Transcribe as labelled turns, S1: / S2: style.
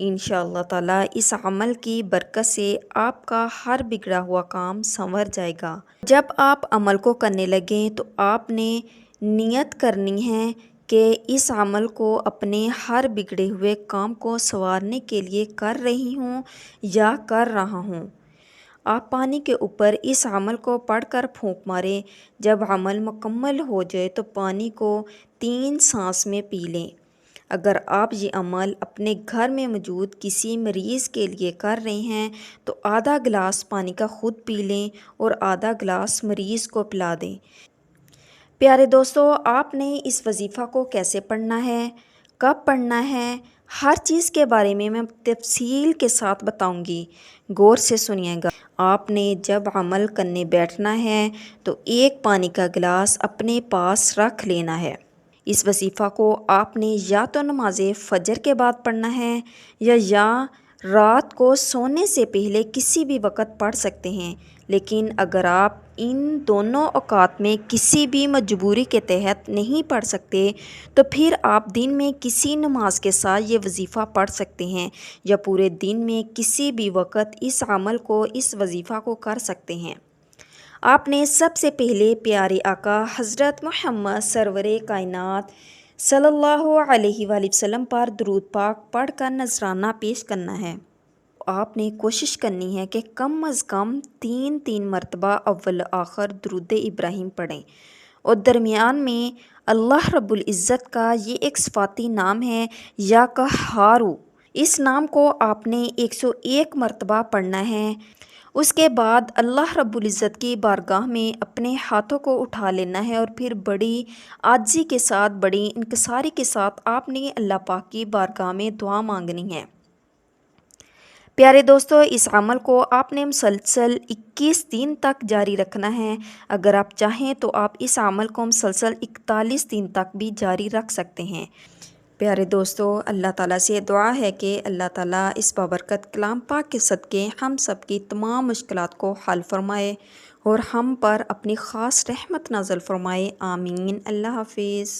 S1: انشاءاللہ تعالیٰ اس عمل کی برکت سے آپ کا ہر بگڑا ہوا کام سنور جائے گا۔ جب آپ عمل کو کرنے لگیں تو آپ نے نیت کرنی ہے کہ اس عمل کو اپنے ہر بگڑے ہوئے کام کو سنوارنے کے لیے کر رہی ہوں یا کر رہا ہوں۔ آپ پانی کے اوپر اس عمل کو پڑھ کر پھونک ماریں۔ جب عمل مکمل ہو جائے تو پانی کو 3 سانس میں پی لیں۔ اگر آپ یہ عمل اپنے گھر میں موجود کسی مریض کے لیے کر رہے ہیں تو آدھا گلاس پانی کا خود پی لیں اور آدھا گلاس مریض کو پلا دیں۔ پیارے دوستو، آپ نے اس وظیفہ کو کیسے پڑھنا ہے، کب پڑھنا ہے، ہر چیز کے بارے میں تفصیل کے ساتھ بتاؤں گی، غور سے سنیے گا۔ آپ نے جب عمل کرنے بیٹھنا ہے تو ایک پانی کا گلاس اپنے پاس رکھ لینا ہے۔ اس وظیفہ کو آپ نے یا تو نماز فجر کے بعد پڑھنا ہے یا رات کو سونے سے پہلے کسی بھی وقت پڑھ سکتے ہیں، لیکن اگر آپ ان دونوں اوقات میں کسی بھی مجبوری کے تحت نہیں پڑھ سکتے تو پھر آپ دن میں کسی نماز کے ساتھ یہ وظیفہ پڑھ سکتے ہیں یا پورے دن میں کسی بھی وقت اس عمل کو، اس وظیفہ کو کر سکتے ہیں۔ آپ نے سب سے پہلے پیارے آقا حضرت محمد سرور کائنات صلی اللہ علیہ وآلہ وسلم پر درود پاک پڑھ کر نذرانہ پیش کرنا ہے۔ آپ نے کوشش کرنی ہے کہ کم از کم 3 مرتبہ اول آخر درود ابراہیم پڑھیں اور درمیان میں اللہ رب العزت کا یہ ایک صفاتی نام ہے یا قہارو، اس نام کو آپ نے 101 مرتبہ پڑھنا ہے۔ اس کے بعد اللہ رب العزت کی بارگاہ میں اپنے ہاتھوں کو اٹھا لینا ہے اور پھر بڑی عاجزی کے ساتھ، بڑی انکساری کے ساتھ آپ نے اللہ پاک کی بارگاہ میں دعا مانگنی ہے۔ پیارے دوستو، اس عمل کو آپ نے مسلسل 21 دن تک جاری رکھنا ہے۔ اگر آپ چاہیں تو آپ اس عمل کو مسلسل 41 دن تک بھی جاری رکھ سکتے ہیں۔ پیارے دوستو، اللہ تعالیٰ سے دعا ہے کہ اللہ تعالیٰ اس بابرکت کلام پاک کے صدقے ہم سب کی تمام مشکلات کو حل فرمائے اور ہم پر اپنی خاص رحمت نازل فرمائے، آمین۔ اللہ حافظ۔